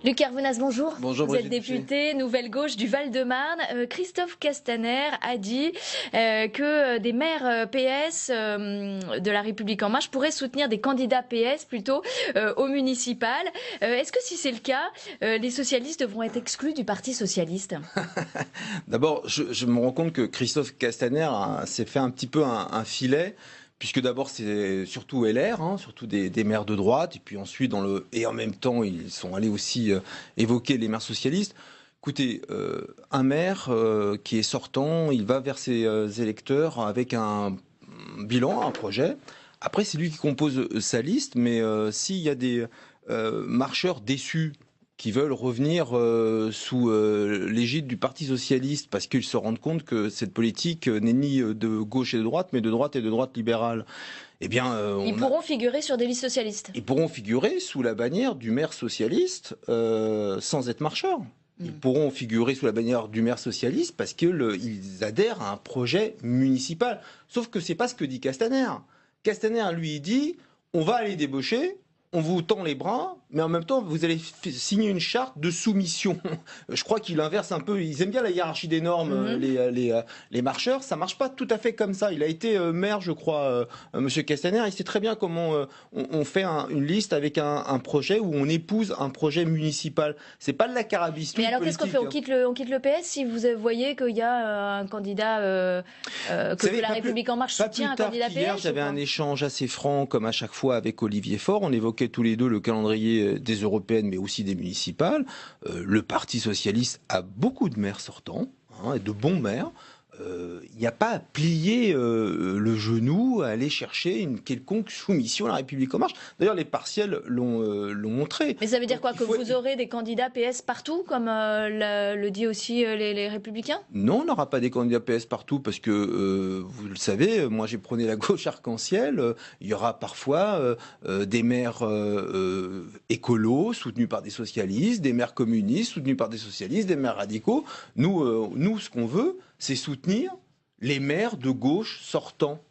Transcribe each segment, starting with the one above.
Luc Hervenaz, bonjour. Bonjour, vous êtes Brigitte député Nouvelle Gauche du Val-de-Marne. Christophe Castaner a dit que des maires PS de La République En Marche pourraient soutenir des candidats PS plutôt au municipal. Est-ce que si c'est le cas, les socialistes devront être exclus du Parti socialiste? D'abord, je me rends compte que Christophe Castaner s'est fait un petit peu un filet, puisque d'abord c'est surtout LR, surtout des maires de droite, et puis ensuite et en même temps ils sont allés aussi évoquer les maires socialistes. Écoutez, un maire qui est sortant, il va vers ses électeurs avec un bilan, un projet. Après, c'est lui qui compose sa liste, mais s'il y a des marcheurs déçus qui veulent revenir sous l'égide du Parti socialiste parce qu'ils se rendent compte que cette politique n'est ni de gauche et de droite, mais de droite et de droite libérale. Eh bien, ils pourront figurer sur des listes socialistes. Ils pourront figurer sous la bannière du maire socialiste sans être marcheurs. Ils pourront figurer sous la bannière du maire socialiste parce qu'ils adhèrent à un projet municipal. Sauf que c'est pas ce que dit Castaner. Castaner, lui, dit on va aller débaucher, on vous tend les bras, mais en même temps, vous allez signer une charte de soumission. Je crois qu'il inverse un peu. Ils aiment bien la hiérarchie des normes, les marcheurs. Ça marche pas tout à fait comme ça. Il a été maire, je crois, Monsieur Castaner. Il sait très bien comment on fait une liste avec un projet où on épouse un projet municipal. C'est pas de la carabistouille. Mais alors, qu'est-ce qu'on fait? On quitte le PS si vous voyez qu'il y a un candidat que La République En Marche soutient, un candidat PS? Hier, j'avais un échange assez franc, comme à chaque fois, avec Olivier Faure. On évoquait tous les deux le calendrier des européennes, mais aussi des municipales. Le Parti socialiste a beaucoup de maires sortants, et de bons maires. Il n'y a pas à plier le genou, à aller chercher une quelconque soumission à la République En Marche. D'ailleurs, les partiels l'ont montré. Mais ça veut dire quoi? Que vous aurez des candidats PS partout, comme le dit aussi les Républicains? Non, on n'aura pas des candidats PS partout, parce que, vous le savez, moi j'ai prôné la gauche arc-en-ciel. Il y aura parfois des maires écolos, soutenus par des socialistes, des maires communistes, soutenus par des socialistes, des maires radicaux. Nous, ce qu'on veut, c'est soutenir les maires de gauche sortants.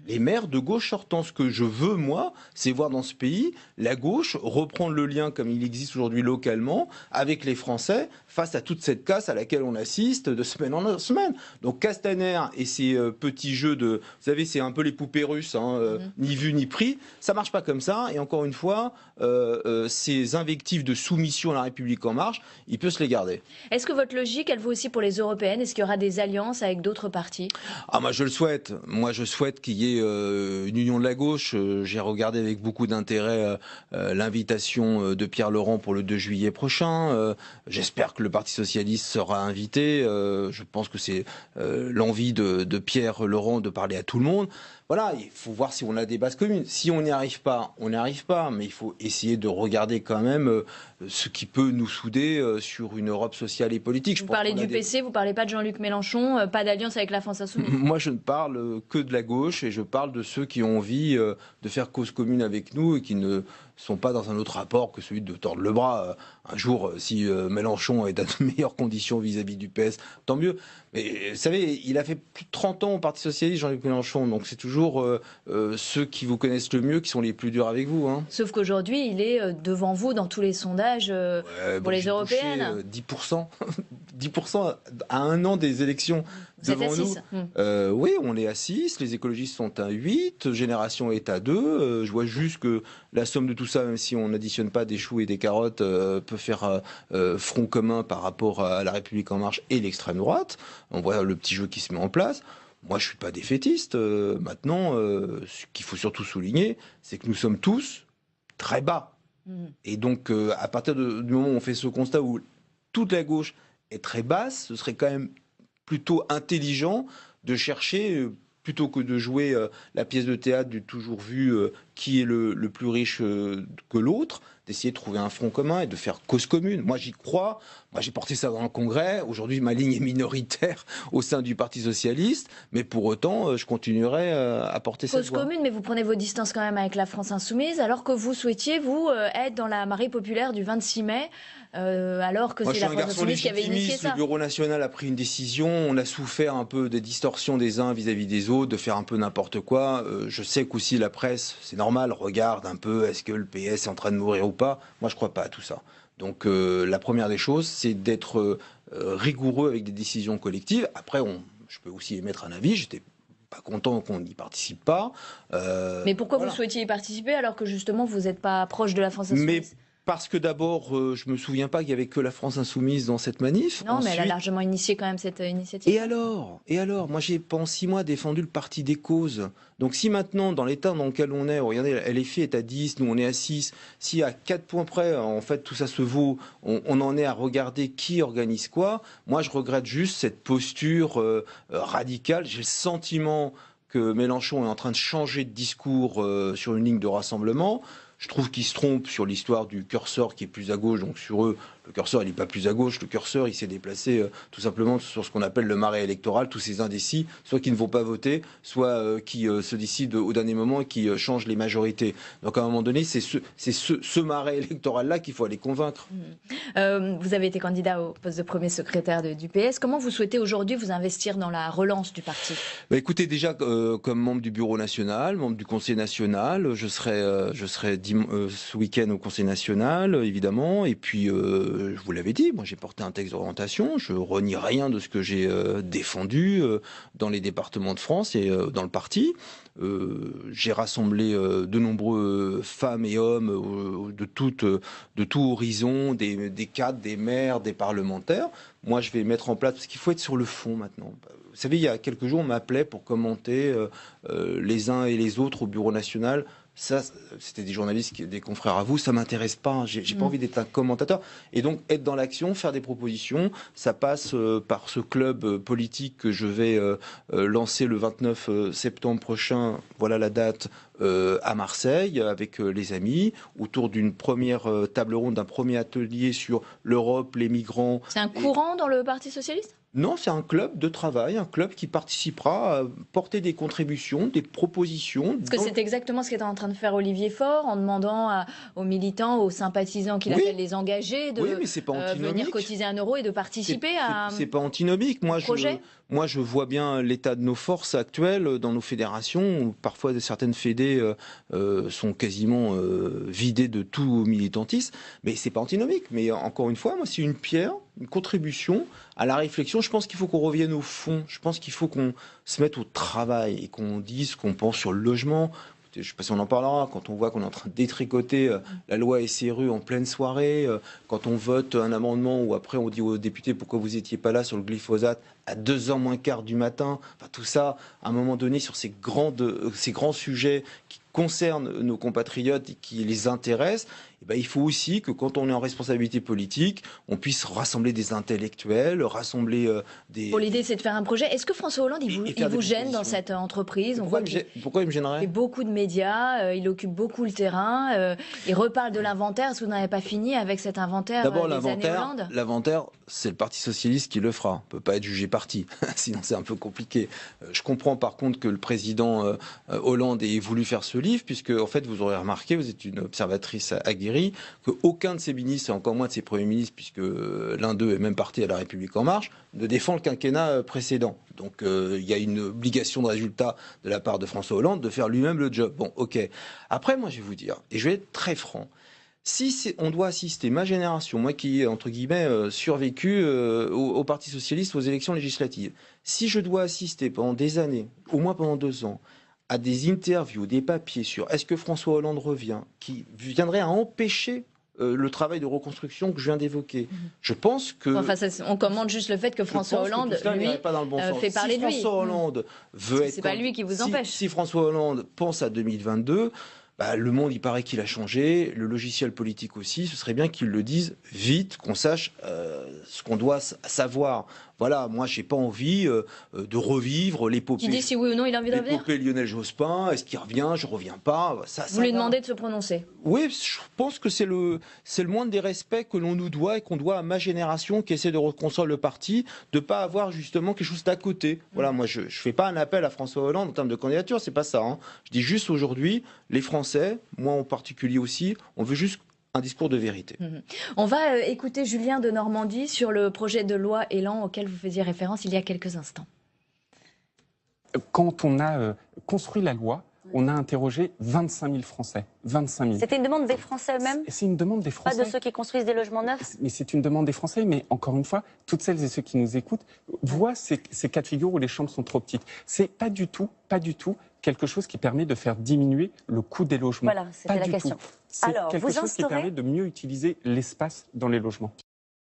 Les maires de gauche sortants. Ce que je veux, moi, c'est voir dans ce pays la gauche reprendre le lien, comme il existe aujourd'hui localement, avec les Français, face à toute cette casse à laquelle on assiste de semaine en semaine. Donc Castaner et ses petits jeux de... Vous savez, c'est un peu les poupées russes, ni vu ni pris. Ça marche pas comme ça. Et encore une fois, ces invectives de soumission à la République En Marche, il peut se les garder. Est-ce que votre logique, elle vaut aussi pour les européennes? Est-ce qu'il y aura des alliances avec d'autres partis? Moi, je le souhaite. Moi, je souhaite qu'il y ait une union de la gauche. J'ai regardé avec beaucoup d'intérêt l'invitation de Pierre Laurent pour le 2 juillet prochain. J'espère que le Parti socialiste sera invité. Je pense que c'est l'envie de Pierre Laurent de parler à tout le monde. Voilà, il faut voir si on a des bases communes. Si on n'y arrive pas, on n'y arrive pas. Mais il faut essayer de regarder quand même ce qui peut nous souder sur une Europe sociale et politique. Vous parlez du PC, vous parlez pas de Jean-Luc Mélenchon, pas d'alliance avec la France Insoumise? Moi, je ne parle que de la gauche et je parle de ceux qui ont envie de faire cause commune avec nous et qui ne sont pas dans un autre rapport que celui de tordre le bras. Un jour, si Mélenchon est dans de meilleures conditions vis-à-vis du PS, tant mieux. Mais vous savez, il a fait plus de 30 ans au Parti Socialiste, Jean-Luc Mélenchon, donc c'est toujours ceux qui vous connaissent le mieux qui sont les plus durs avec vous. Sauf qu'aujourd'hui, il est devant vous dans tous les sondages pour les européennes. 10%. 10% à un an des élections devant nous. Oui, on est à 6, les écologistes sont à 8, Génération est à 2. Je vois juste que la somme de tout ça, même si on n'additionne pas des choux et des carottes, peut faire front commun par rapport à la République En Marche et l'extrême droite. On voit le petit jeu qui se met en place. Moi, je ne suis pas défaitiste. Maintenant, ce qu'il faut surtout souligner, c'est que nous sommes tous très bas. Et donc, à partir du moment où on fait ce constat où toute la gauche est très basse, ce serait quand même plutôt intelligent de chercher, plutôt que de jouer la pièce de théâtre du toujours vu qui est le plus riche que l'autre, d'essayer de trouver un front commun et de faire cause commune. Moi, j'y crois. Moi, j'ai porté ça dans le Congrès. Aujourd'hui, ma ligne est minoritaire au sein du Parti socialiste, mais pour autant, je continuerai à porter cette voix. Cause commune, mais vous prenez vos distances quand même avec la France Insoumise, alors que vous souhaitiez, vous, être dans la marée populaire du 26 mai, alors que c'est la France Insoumise qui avait initié ça. Le Bureau national a pris une décision. On a souffert un peu des distorsions des uns vis-à-vis des autres, de faire un peu n'importe quoi. Je sais qu'aussi la presse, c'est normal, regarde un peu, est-ce que le PS est en train de mourir ou pas. Moi, je ne crois pas à tout ça. Donc la première des choses, c'est d'être rigoureux avec des décisions collectives. Après, je peux aussi émettre un avis. J'étais pas content qu'on n'y participe pas. Mais pourquoi vous souhaitiez y participer alors que justement vous n'êtes pas proche de la France Insoumise? Parce que d'abord, je me souviens pas qu'il y avait que la France Insoumise dans cette manif. Non, mais elle a largement initié quand même cette initiative. Et alors, moi j'ai pendant 6 mois défendu le parti des causes. Donc si maintenant, dans l'état dans lequel on est, regardez, LFI est à 10, nous on est à 6, si à 4 points près, en fait tout ça se vaut, on en est à regarder qui organise quoi, moi je regrette juste cette posture radicale. J'ai le sentiment que Mélenchon est en train de changer de discours sur une ligne de rassemblement. Je trouve qu'ils se trompent sur l'histoire du curseur qui est plus à gauche, donc sur eux, le curseur il n'est pas plus à gauche, le curseur il s'est déplacé tout simplement sur ce qu'on appelle le marais électoral, tous ces indécis, soit qui ne vont pas voter, soit qui se décident au dernier moment et qui changent les majorités. Donc à un moment donné, c'est ce marais électoral-là qu'il faut aller convaincre. Vous avez été candidat au poste de premier secrétaire du PS. Comment vous souhaitez aujourd'hui vous investir dans la relance du parti? Écoutez, déjà comme membre du bureau national, membre du conseil national, je serai ce week-end au conseil national, évidemment, et puis je vous l'avais dit, moi j'ai porté un texte d'orientation, je renie rien de ce que j'ai défendu dans les départements de France et dans le parti. J'ai rassemblé de nombreux femmes et hommes de tout horizon, des cadres, des maires, des parlementaires. Moi je vais mettre en place, parce qu'il faut être sur le fond maintenant. Vous savez, il y a quelques jours, on m'appelait pour commenter les uns et les autres au bureau national. Ça, c'était des journalistes, des confrères à vous, ça m'intéresse pas. J'ai pas envie d'être un commentateur. Et donc, être dans l'action, faire des propositions, ça passe par ce club politique que je vais lancer le 29 septembre prochain. Voilà la date. À Marseille, avec les amis, autour d'une première table ronde, d'un premier atelier sur l'Europe, les migrants. C'est un courant dans le Parti socialiste ? Non, c'est un club de travail, un club qui participera à porter des contributions, des propositions. Parce que c'est exactement ce qu'est en train de faire Olivier Faure en demandant aux militants, aux sympathisants qu'il appelle les engagés de venir cotiser 1 euro et de participer à c'est pas antinomique. Moi, je vois bien l'état de nos forces actuelles dans nos fédérations, où parfois certaines fédés sont quasiment vidées de tout militantisme, mais c'est pas antinomique. Mais encore une fois, moi, c'est une pierre, une contribution à la réflexion. Je pense qu'il faut qu'on revienne au fond. Je pense qu'il faut qu'on se mette au travail et qu'on dise ce qu'on pense sur le logement. Je ne sais pas si on en parlera, quand on voit qu'on est en train de détricoter la loi SRU en pleine soirée, quand on vote un amendement où après on dit aux députés pourquoi vous n'étiez pas là sur le glyphosate à 2h moins quart du matin, enfin, tout ça, à un moment donné, sur ces grands sujets qui concernent nos compatriotes et qui les intéressent, il faut aussi que quand on est en responsabilité politique, on puisse rassembler des intellectuels, rassembler des... Bon, l'idée, c'est de faire un projet. Est-ce que François Hollande, il vous gêne dans cette entreprise? Pourquoi il me gênerait? Il fait beaucoup de médias, il occupe beaucoup le terrain, il reparle de l'inventaire. Est-ce que vous n'avez pas fini avec cet inventaire D'abord, des années Hollande? L'inventaire, c'est le Parti socialiste qui le fera. On ne peut pas être jugé parti, sinon c'est un peu compliqué. Je comprends par contre que le président Hollande ait voulu faire ce livre, puisque en fait, vous aurez remarqué, vous êtes une observatrice aguerrie, qu'aucun de ses ministres, et encore moins de ses premiers ministres, puisque l'un d'eux est même parti à La République En Marche, ne défend le quinquennat précédent. Donc il y a une obligation de résultat de la part de François Hollande de faire lui-même le job. Bon, ok. Après, moi, je vais vous dire, et je vais être très franc, si on doit assister, ma génération, moi qui ai, entre guillemets, survécu au Parti Socialiste, aux élections législatives, si je dois assister pendant des années, au moins pendant 2 ans, à des interviews, des papiers sur est-ce que François Hollande revient, qui viendrait à empêcher le travail de reconstruction que je viens d'évoquer. Je pense que... Enfin, on commande juste le fait que François Hollande, lui, fait parler de lui. Si François Hollande veut être... C'est pas lui qui vous empêche. Si François Hollande pense à 2022... le monde, il paraît qu'il a changé, le logiciel politique aussi, ce serait bien qu'il le dise vite, qu'on sache ce qu'on doit savoir. Voilà, moi, j'ai pas envie de revivre l'épopée. Qui dit si oui ou non il a envie de revenir? L'épopée Lionel Jospin, est-ce qu'il revient, je reviens pas, Vous lui demandez de se prononcer? Oui, je pense que c'est le moindre des respects que l'on nous doit et qu'on doit à ma génération qui essaie de reconstruire le parti, de pas avoir justement quelque chose d'à côté. Voilà, moi, je fais pas un appel à François Hollande en termes de candidature, c'est pas ça. Hein. Je dis juste aujourd'hui, les Français, moi en particulier aussi, on veut juste un discours de vérité. On va écouter Julien de Normandie sur le projet de loi Élan auquel vous faisiez référence il y a quelques instants. Quand on a construit la loi, on a interrogé 25 000 Français. 25 000. C'était une demande des Français eux-mêmes ? C'est une demande des Français. Pas de ceux qui construisent des logements neufs ? Mais c'est une demande des Français, mais encore une fois, toutes celles et ceux qui nous écoutent voient ces cas de figure où les chambres sont trop petites. C'est pas du tout quelque chose qui permet de faire diminuer le coût des logements. Voilà, c'était la question. C'est quelque chose qui permet de mieux utiliser l'espace dans les logements.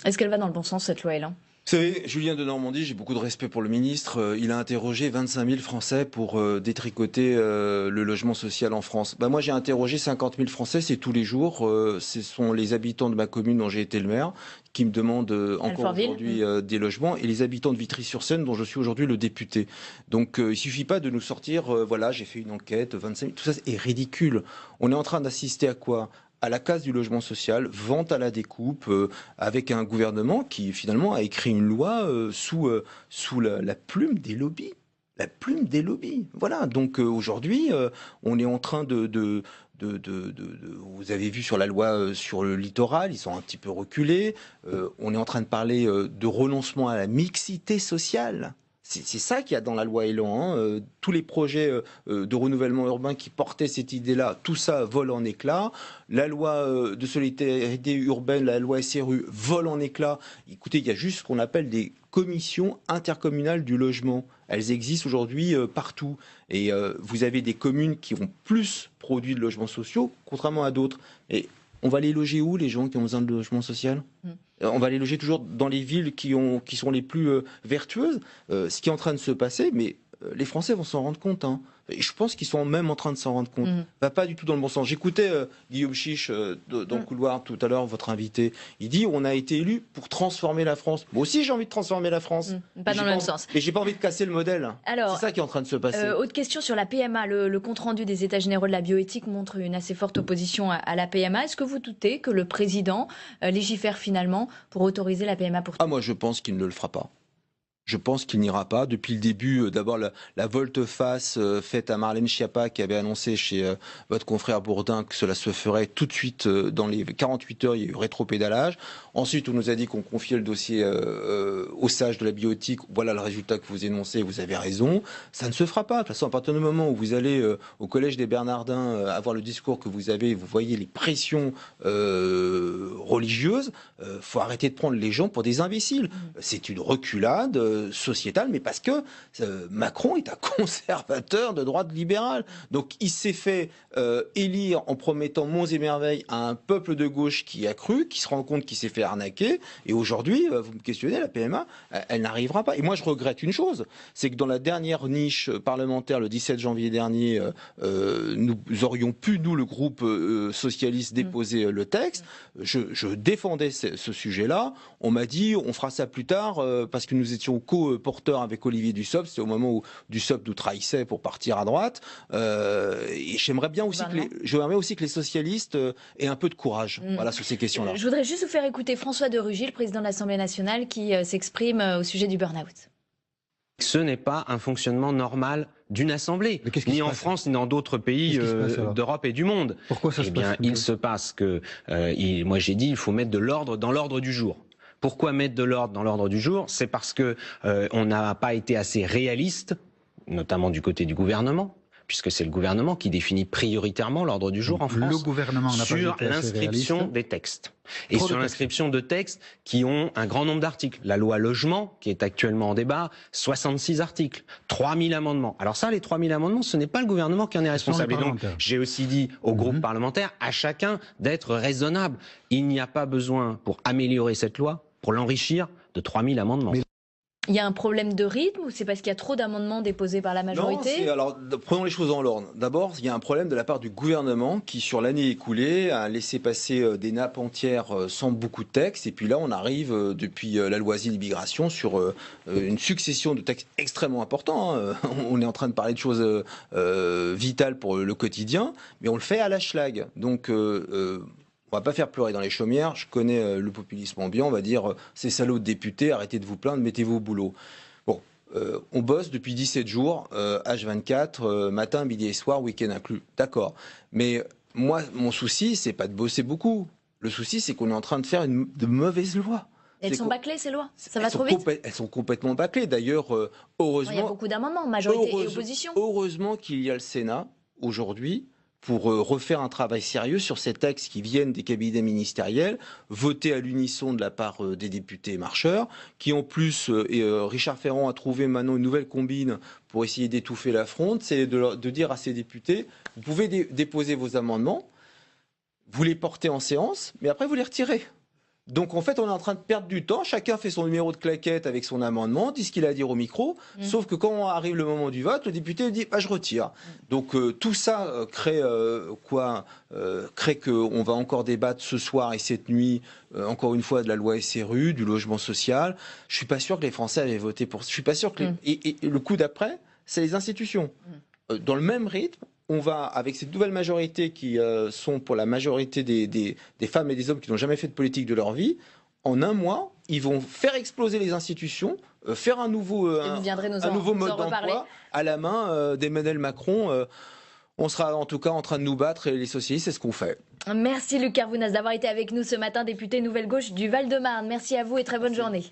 Est-ce qu'elle va dans le bon sens, cette loi, Hélène ? Vous savez, Julien de Normandie, j'ai beaucoup de respect pour le ministre. Il a interrogé 25 000 Français pour détricoter le logement social en France. Moi, j'ai interrogé 50 000 Français, c'est tous les jours. Ce sont les habitants de ma commune dont j'ai été le maire qui me demandent encore aujourd'hui des logements, et les habitants de Vitry-sur-Seine dont je suis aujourd'hui le député. Donc, il suffit pas de nous sortir, voilà, j'ai fait une enquête, 25 000, tout ça est ridicule. On est en train d'assister à quoi ? À la casse du logement social, vente à la découpe, avec un gouvernement qui finalement a écrit une loi sous la plume des lobbies. La plume des lobbies. Voilà, donc aujourd'hui, on est en train de vous avez vu sur la loi sur le littoral, ils sont un petit peu reculés. On est en train de parler de renoncement à la mixité sociale. C'est ça qu'il y a dans la loi Elan. Tous les projets de renouvellement urbain qui portaient cette idée-là, tout ça vole en éclats. La loi de solidarité urbaine, la loi SRU, vole en éclats. Écoutez, il y a juste ce qu'on appelle des commissions intercommunales du logement. Elles existent aujourd'hui partout. Et vous avez des communes qui ont plus produit de logements sociaux, contrairement à d'autres. Et on va les loger où, les gens qui ont besoin de logement social ? On va les loger toujours dans les villes qui sont les plus vertueuses. Ce qui est en train de se passer, mais les Français vont s'en rendre compte. Et je pense qu'ils sont même en train de s'en rendre compte. Va pas du tout dans le bon sens. J'écoutais Guillaume Chiche dans le couloir tout à l'heure, votre invité. Il dit on a été élu pour transformer la France. Moi aussi j'ai envie de transformer la France. Pas dans le même sens. Et j'ai pas envie de casser le modèle. C'est ça qui est en train de se passer. Autre question sur la PMA. Le compte-rendu des États généraux de la bioéthique montre une assez forte opposition à la PMA. Est-ce que vous doutez que le président légifère finalement pour autoriser la PMA pour tous ? Moi je pense qu'il ne le fera pas. Je pense qu'il n'ira pas. Depuis le début, d'abord la volte-face faite à Marlène Schiappa qui avait annoncé chez votre confrère Bourdin que cela se ferait tout de suite dans les 48 heures, il y a eu rétropédalage. Ensuite, on nous a dit qu'on confiait le dossier aux sages de la bioéthique. Voilà le résultat que vous énoncez, vous avez raison. Ça ne se fera pas. De toute façon, à partir du moment où vous allez au Collège des Bernardins avoir le discours que vous avez, vous voyez les pressions religieuses, faut arrêter de prendre les gens pour des imbéciles. C'est une reculade sociétale, mais parce que Macron est un conservateur de droite libérale. Donc il s'est fait élire en promettant monts et merveilles à un peuple de gauche qui a cru, qui se rend compte qu'il s'est fait arnaquer. Et aujourd'hui, vous me questionnez, la PMA, elle n'arrivera pas. Et moi, je regrette une chose, c'est que dans la dernière niche parlementaire, le 17 janvier dernier, nous aurions pu, nous, le groupe socialiste, déposer le texte. Je défendais ce sujet-là. On m'a dit, on fera ça plus tard, parce que nous étions co-porteurs avec Olivier Dussopt. C'était au moment où Dussopt nous trahissait pour partir à droite. Et j'aimerais bien aussi que les socialistes aient un peu de courage voilà, sur ces questions-là. Je voudrais juste vous faire écouter François de Rugy, le président de l'Assemblée nationale, qui s'exprime au sujet du burn-out. Ce n'est pas un fonctionnement normal d'une assemblée, ni en France, ni dans d'autres pays d'Europe et du monde. Pourquoi ça se passe ? Il se passe que, moi j'ai dit, il faut mettre de l'ordre dans l'ordre du jour. Pourquoi mettre de l'ordre dans l'ordre du jour ? C'est parce que on n'a pas été assez réaliste, notamment du côté du gouvernement, puisque c'est le gouvernement qui définit prioritairement l'ordre du jour en France, le gouvernement n'a pas sur été assez l'inscription réaliste. des textes. Et sur l'inscription de textes qui ont un grand nombre d'articles. La loi logement, qui est actuellement en débat, 66 articles, 3000 amendements. Alors ça, les 3000 amendements, ce n'est pas le gouvernement qui en est responsable. Et donc, j'ai aussi dit aux groupes parlementaires, à chacun d'être raisonnable. Il n'y a pas besoin, pour améliorer cette loi, pour l'enrichir, de 3000 amendements. Il y a un problème de rythme ou c'est parce qu'il y a trop d'amendements déposés par la majorité ? Non, alors prenons les choses en l'ordre. D'abord, il y a un problème de la part du gouvernement qui, sur l'année écoulée, a laissé passer des nappes entières sans beaucoup de textes. Et puis là, on arrive, depuis la loi Asile Immigration, sur une succession de textes extrêmement importants. On est en train de parler de choses vitales pour le quotidien, mais on le fait à la schlag. Donc... on va pas faire pleurer dans les chaumières. Je connais le populisme ambiant. On va dire ces salauds de députés, arrêtez de vous plaindre, mettez-vous au boulot. Bon, on bosse depuis 17 jours, H24, matin, midi et soir, week-end inclus. D'accord. Mais moi, mon souci, c'est pas de bosser beaucoup. Le souci, c'est qu'on est en train de faire de mauvaises lois. Elles sont bâclées, ces lois ? Ça va trop vite ? Elles sont complètement bâclées. D'ailleurs, heureusement... Il y a beaucoup d'amendements, majorité et opposition. Heureusement qu'il y a le Sénat aujourd'hui pour refaire un travail sérieux sur ces textes qui viennent des cabinets ministériels, votés à l'unisson de la part des députés marcheurs, qui en plus, Richard Ferrand a trouvé maintenant une nouvelle combine pour essayer d'étouffer la fronde, c'est de dire à ces députés, vous pouvez déposer vos amendements, vous les portez en séance, mais après vous les retirez. Donc en fait, on est en train de perdre du temps. Chacun fait son numéro de claquette avec son amendement, dit ce qu'il a à dire au micro. Sauf que quand arrive le moment du vote, le député dit je retire. Donc tout ça crée qu'on va encore débattre ce soir et cette nuit, encore une fois, de la loi SRU, du logement social. Je suis pas sûr que les Français avaient voté pour. Je suis pas sûr que et le coup d'après, c'est les institutions. Dans le même rythme, on va, avec cette nouvelle majorité qui sont pour la majorité des femmes et des hommes qui n'ont jamais fait de politique de leur vie, en un mois, ils vont faire exploser les institutions, faire un nouveau mode d'emploi à la main d'Emmanuel Macron. On sera en tout cas en train de nous battre et les socialistes, c'est ce qu'on fait. Merci Luc Carvounas d'avoir été avec nous ce matin, député Nouvelle Gauche du Val-de-Marne. Merci à vous et très bonne journée.